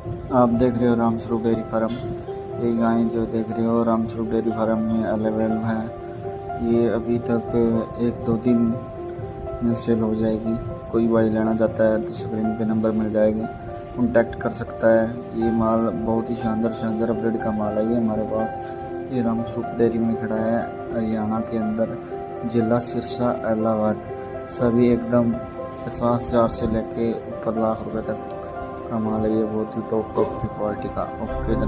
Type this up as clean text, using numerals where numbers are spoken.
आप देख रहे हो रामस्वरूप डेयरी फार्म। ये गाय जो देख रहे हो रामस्वरूप डेयरी फार्म में अवेलेबल है। ये अभी तक 1-2 दिन में सेल हो जाएगी। कोई भाई लेना चाहता है तो स्क्रीन पे नंबर मिल जाएगी, कॉन्टैक्ट कर सकता है। ये माल बहुत ही शानदार अपग्रेड का माल है ये हमारे पास। ये रामस्वरूप डेयरी में खड़ा है हरियाणा के अंदर, जिला सिरसा, इलाहाबाद। सभी एकदम 50,000 से लेके ऊपर लाख रुपए तक का माल है ये, बहुत ही टॉप की क्वालिटी का। ओके।